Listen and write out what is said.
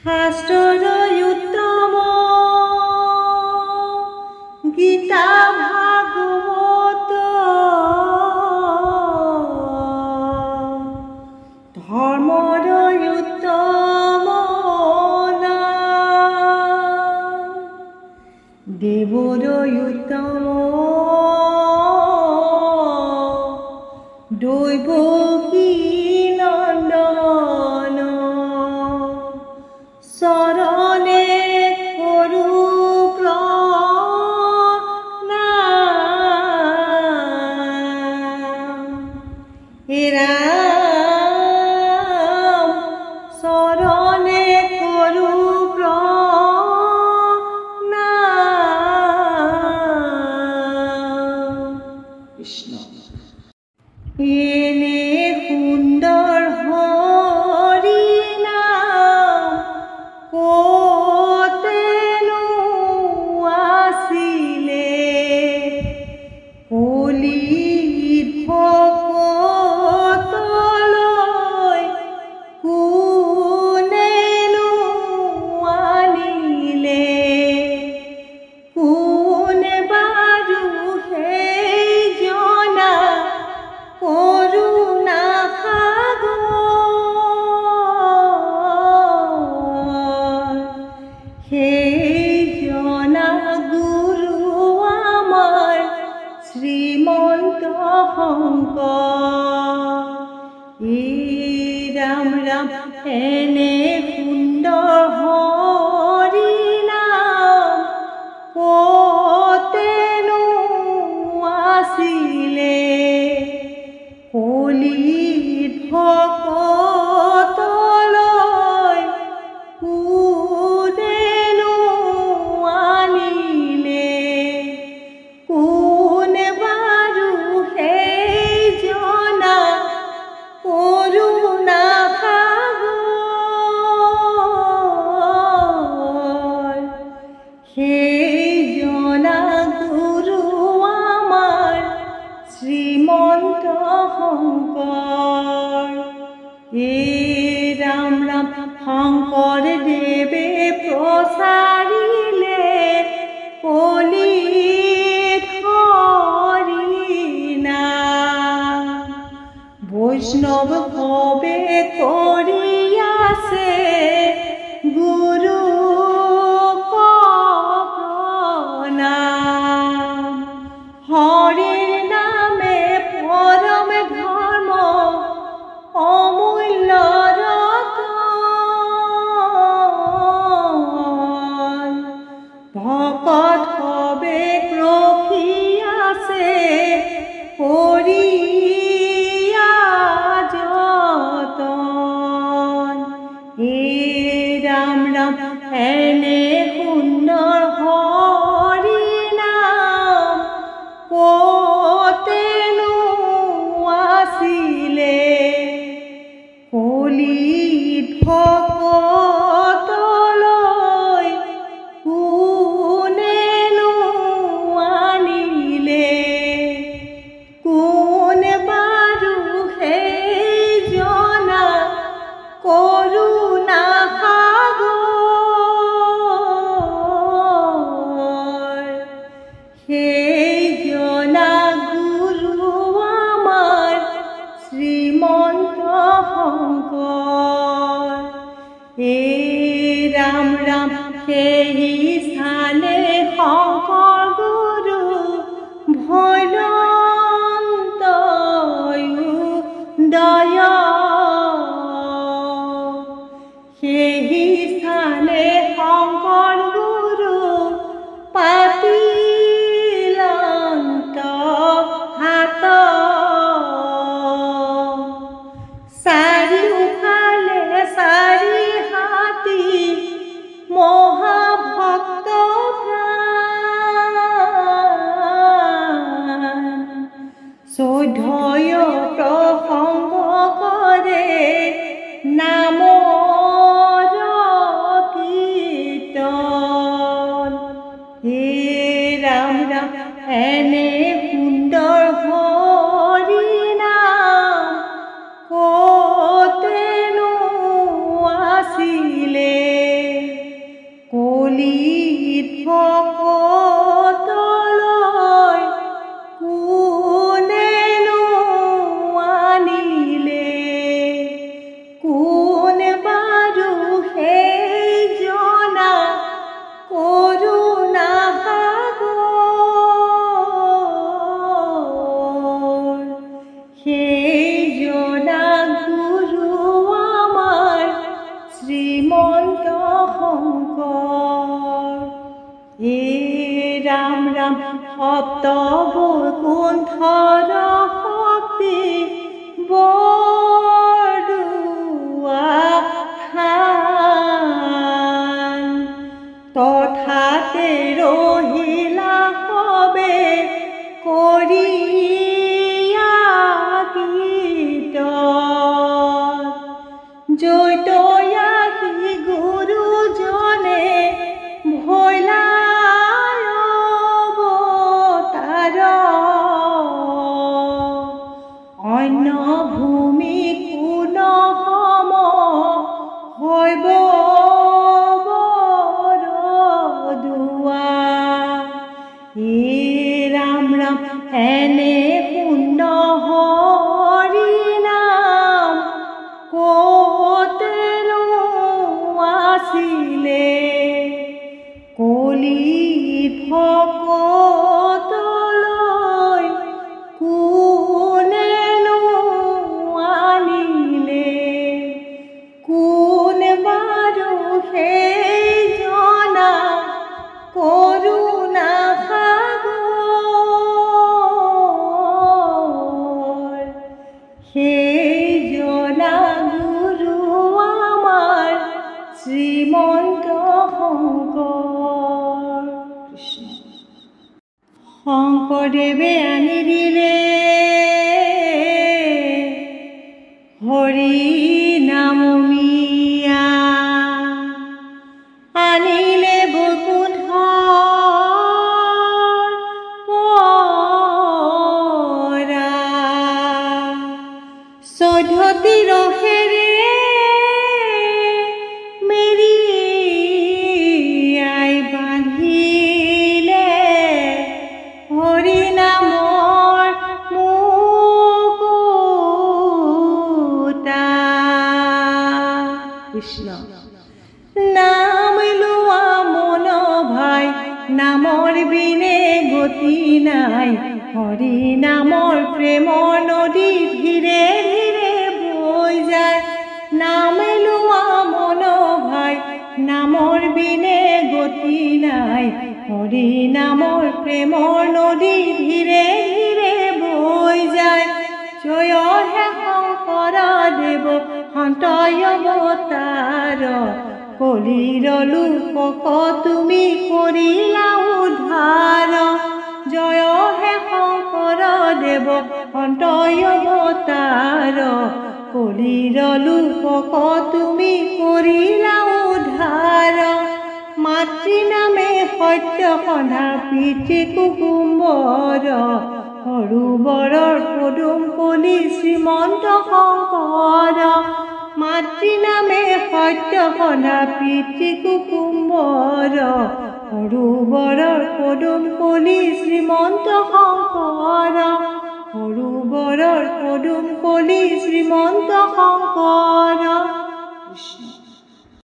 শাস্ত্ৰৰ উত্তম গীতা ভাগৱত ধৰ্মৰ উত্তম নাম দেৱৰ উত্তম দৈৱকী নন্দন চৰণে কৰো প্ৰণাম হে ৰাম চৰণে কৰো প্ৰণাম কৃষ্ণ এনে সুন্দৰ হৰি নাম কতেনো আছিলে কলিত ভকতলৈ কোনেনো আনিলে কোনে বাৰু সেই জনা কৰুণা সাগৰ সেই জনা গুৰু আমাৰ শ্ৰীমন্ত শংকৰ ৰাম ৰাম এনে সুন্দৰ হৰি নাম কতেনো আছিলে কলিত ভকতলৈ কোনেনো আনিলে কোনে বাৰু সেই জনা কৰুণা সাগৰ সেই জনা গুৰু আমাৰ শ্ৰীমন্ত শংকৰ ৰাম ৰাম শংকৰ দেৱে প্ৰচাৰিলে কলিত হৰি নাম বৈষ্ণৱ ভৱে কৰি আছে গুৰু প্ৰণাম হৰিৰ নামে পৰম ধৰ্ম অমূল্য ৰতন ভকত হবে ৰখি আছে কৰিয়া যতন ৰাম ৰাম এনে সুন্দৰ হৰি নাম কতেনো আছিলে কলিত ভকতলৈ কোনেনো আনিলে কোনে বাৰু সেই জনা কৰুণা সাগৰ সেই জনা গুৰু আমাৰ শ্ৰীমন্ত শংকৰ ৰাম ৰাম সেই স্থানে শংকৰ গুৰু ভৈৰন্ত দয় সেই স্থানে শংকৰ গুৰু পাতিলন্ত হাত চাৰিওফালে চাৰি হাতী মহাভক্ত প্ৰাণ 14 প্ৰসংগ কৰে নামৰ শ্ৰীমন্ত শংকৰ। হে ৰাম ৰাম সপ্ত বৈকুণ্ঠৰ শক্তি বৰদোৱা থান। তথাতে ৰহিলা সবে কৰিয়া কীৰ্তন। জৈতয়াসী গুৰুজনে ভৈলা অৱতাৰ। অন্য ভূমি কোন সম হৈব বৰদোৱা। হে ৰাম ৰাম এনে পুণ্য হৰি নাম কতেনো আছিলে। কলিত ভকতলৈ কোনেনো আনিলে। কোন বাৰু সেই জনা কৰোণা সাগৰ। সেই জনা গুৰু আমাৰ শ্ৰীমন্ত শংকৰ। কৃষ্ণ। শংকৰদেৱে আনি দিলে হৰি নামমিয়া। আনিলে বৈকুণ্ঠৰ পৰা। 14টি ৰসেৰে মেৰিয়াই বান্ধিলে হৰি নামৰ মুকুতা। কৃষ্ণ। নাম লোৱা মন ভাই নামৰ বিনে গতি নাই। হৰি নামৰ প্ৰেমৰ নদী ধীৰে ধীৰে বৈ যায়। নাম লোৱা মন ভাই নামৰ বিনে গতি নাই। হৰি নামৰ প্ৰেমৰ নদী ধীৰে ধীৰে বৈ যায়। জয় হে শংকৰ দেৱ সন্ত অৱতাৰ। কলিৰ লোকক তুমি কৰিলা উদ্ধাৰ। জয় হে শংকৰ দেৱ সন্ত অৱতাৰ। কলিৰ লোকক তুমি কৰিলা উদ্ধাৰ। মাতৃ নামে সত্য সন্ধা পিতৃ কুকুম্বৰ। সৰোবৰৰ পদুম কলি শ্ৰীমন্ত শংকৰ। মাতৃ নামে সত্য সন্ধা পিতৃ কুকুম্বৰ। সৰোবৰৰ পদুম কলি শ্ৰীমন্ত শংকৰ। সৰোবৰৰ পদুম কলি শ্ৰীমন্ত শংকৰ। কৃষ্ণ।